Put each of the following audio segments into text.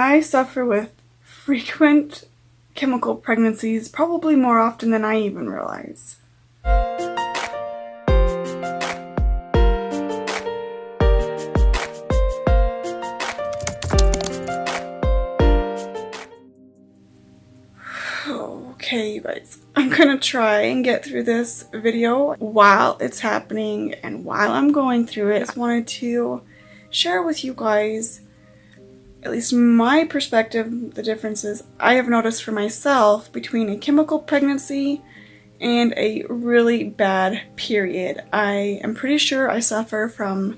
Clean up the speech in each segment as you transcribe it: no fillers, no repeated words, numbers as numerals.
I suffer with frequent chemical pregnancies, probably more often than I even realize. Okay, you guys, I'm gonna try and get through this video while it's happening and while I'm going through it. I just wanted to share with you guys, at least my perspective, the differences I have noticed for myself between a chemical pregnancy and a really bad period. I am pretty sure I suffer from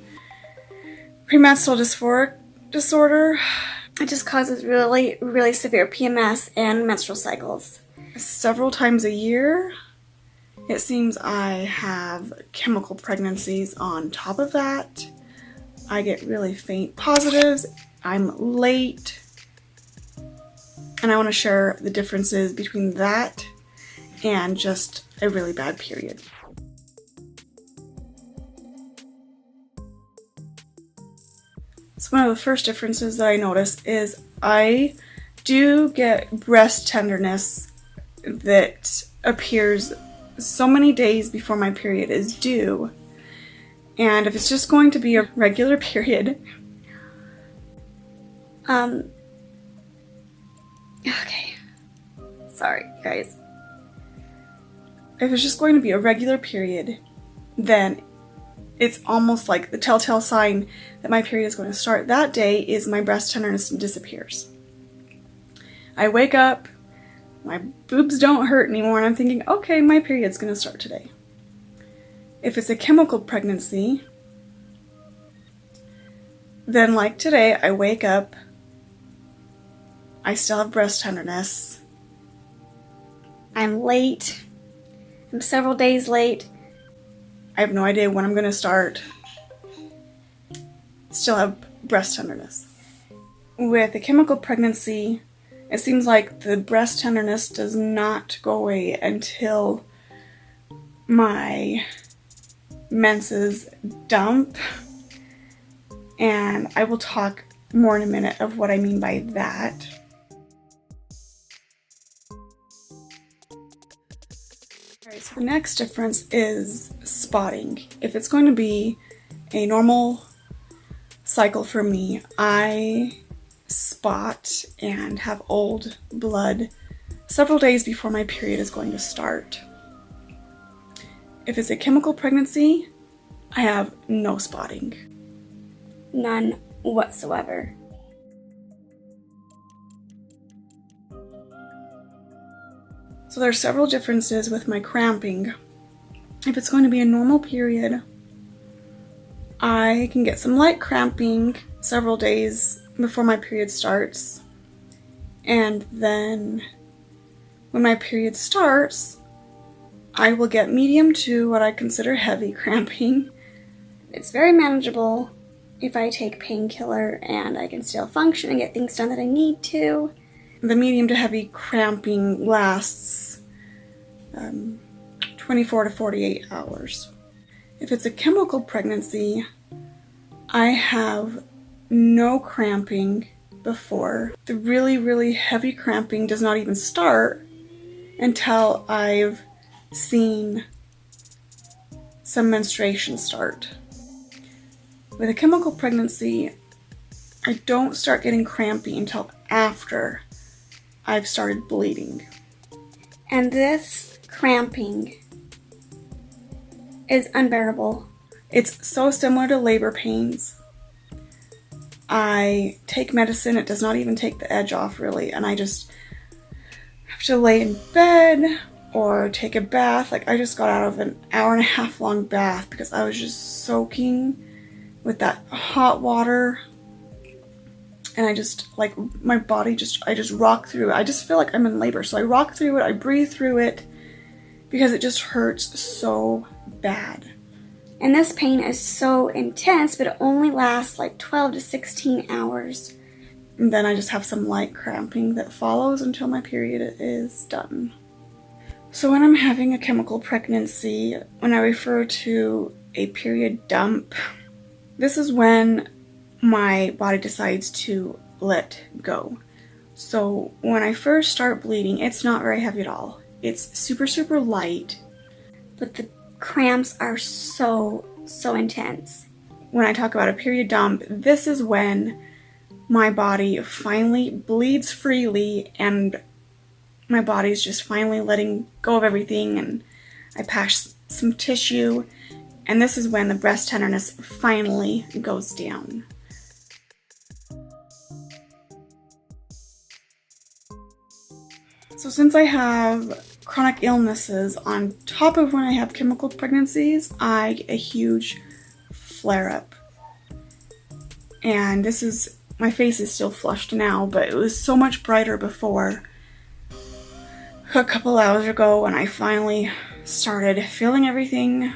Premenstrual Dysphoric Disorder. It just causes really, really severe PMS and menstrual cycles. Several times a year, it seems I have chemical pregnancies on top of that. I get really faint positives. I'm late. And I want to share the differences between that and just a really bad period. So one of the first differences that I notice is I do get breast tenderness that appears so many days before my period is due. And if it's just going to be a regular period, okay, sorry guys. If it's just going to be a regular period, then it's almost like the telltale sign that my period is going to start that day is my breast tenderness disappears. I wake up, my boobs don't hurt anymore, and I'm thinking, okay, my period's going to start today. If it's a chemical pregnancy, then like today, I wake up, I still have breast tenderness. I'm late. I'm several days late. I have no idea when I'm going to start. Still have breast tenderness. With a chemical pregnancy, it seems like the breast tenderness does not go away until my menses dump. And I will talk more in a minute of what I mean by that. Alright, so the next difference is spotting. If it's going to be a normal cycle for me, I spot and have old blood several days before my period is going to start. If it's a chemical pregnancy, I have no spotting. None whatsoever. So there are several differences with my cramping. If it's going to be a normal period, I can get some light cramping several days before my period starts. And then when my period starts, I will get medium to what I consider heavy cramping. It's very manageable if I take painkiller and I can still function and get things done that I need to. The medium to heavy cramping lasts 24 to 48 hours. If it's a chemical pregnancy, I have no cramping before. The really, really heavy cramping does not even start until I've seen some menstruation start. With a chemical pregnancy, I don't start getting crampy until after I've started bleeding. And this cramping is unbearable. It's so similar to labor pains. I take medicine, it does not even take the edge off really, and I just have to lay in bed or take a bath. Like I just got out of an hour-and-a-half long bath because I was just soaking with that hot water. And I just, like, my body I just rock through it. I just feel like I'm in labor. So I rock through it, I breathe through it, because it just hurts so bad. And this pain is so intense, but it only lasts like 12 to 16 hours. And then I just have some light cramping that follows until my period is done. So when I'm having a chemical pregnancy, when I refer to a period dump, this is when my body decides to let go. So when I first start bleeding, it's not very heavy at all. It's super, super light. But the cramps are so intense. When I talk about a period dump, this is when my body finally bleeds freely and my body's just finally letting go of everything, and I pass some tissue, and this is when the breast tenderness finally goes down. So since I have chronic illnesses on top of when I have chemical pregnancies, I get a huge flare-up. And my face is still flushed now, but it was so much brighter before. A couple hours ago when I finally started feeling everything,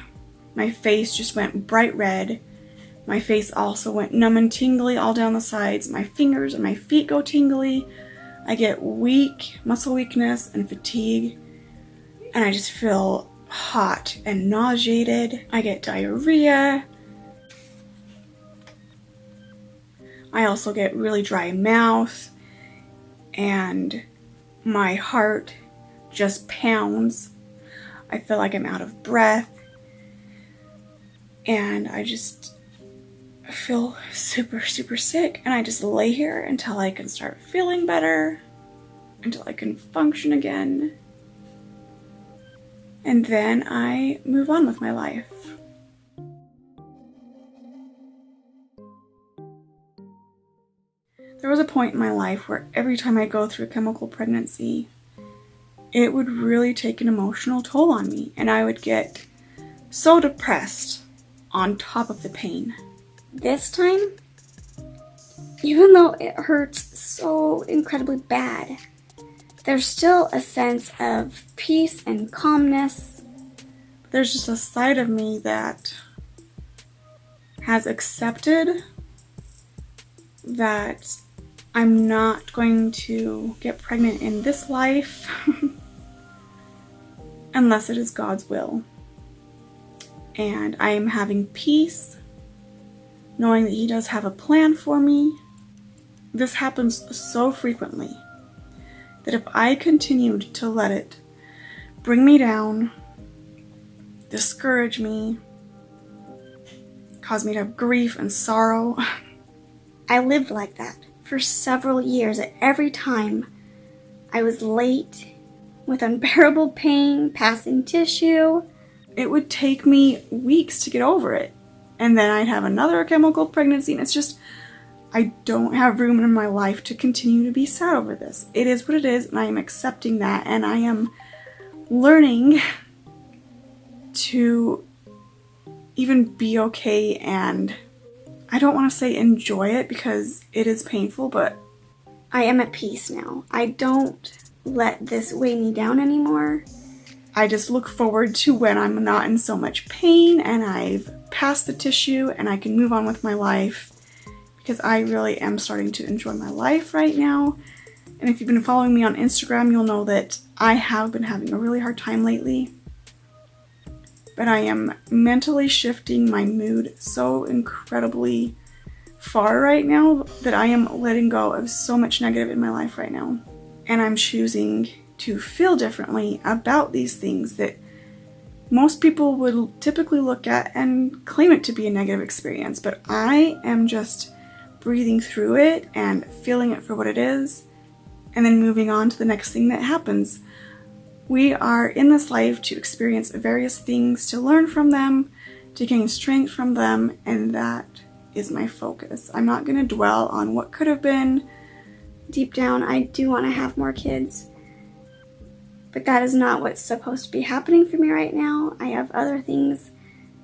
my face just went bright red. My face also went numb and tingly all down the sides. My fingers and my feet go tingly. I get weak, muscle weakness and fatigue. And I just feel hot and nauseated. I get diarrhea. I also get really dry mouth. And my heart just pounds. I feel like I'm out of breath. And I just feel super, super sick. And I just lay here until I can start feeling better, until I can function again. And then I move on with my life. There was a point in my life where every time I go through a chemical pregnancy, it would really take an emotional toll on me, and I would get so depressed on top of the pain. This time, even though it hurts so incredibly bad, there's still a sense of peace and calmness. There's just a side of me that has accepted that I'm not going to get pregnant in this life unless it is God's will. And I am having peace, knowing that He does have a plan for me. This happens so frequently that if I continued to let it bring me down, discourage me, cause me to have grief and sorrow. I lived like that for several years. At every time I was late with unbearable pain, passing tissue. It would take me weeks to get over it. And then I'd have another chemical pregnancy, and it's just, I don't have room in my life to continue to be sad over this. It is what it is, and I am accepting that, and I am learning to even be okay, and I don't want to say enjoy it because it is painful, but I am at peace now. I don't let this weigh me down anymore. I just look forward to when I'm not in so much pain and I've passed the tissue and I can move on with my life, because I really am starting to enjoy my life right now. And if you've been following me on Instagram, you'll know that I have been having a really hard time lately. But I am mentally shifting my mood so incredibly far right now that I am letting go of so much negative in my life right now. And I'm choosing to feel differently about these things that most people would typically look at and claim it to be a negative experience. But I am just breathing through it and feeling it for what it is, and then moving on to the next thing that happens. We are in this life to experience various things, to learn from them, to gain strength from them, and that is my focus. I'm not going to dwell on what could have been. Deep down, I do want to have more kids, but that is not what's supposed to be happening for me right now. I have other things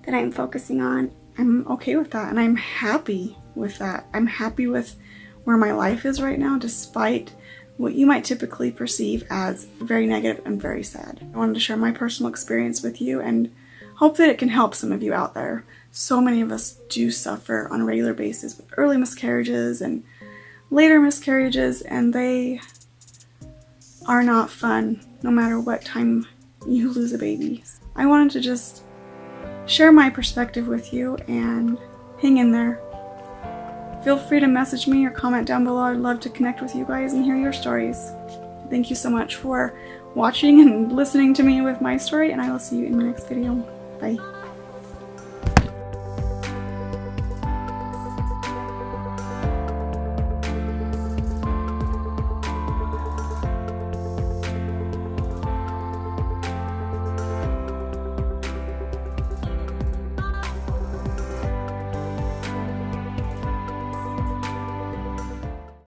that I'm focusing on. I'm okay with that, and I'm happy with that. I'm happy with where my life is right now, despite what you might typically perceive as very negative and very sad. I wanted to share my personal experience with you and hope that it can help some of you out there. So many of us do suffer on a regular basis with early miscarriages and later miscarriages, and they are not fun no matter what time you lose a baby. I wanted to just share my perspective with you and hang in there. Feel free to message me or comment down below. I'd love to connect with you guys and hear your stories. Thank you so much for watching and listening to me with my story, and I will see you in my next video. Bye.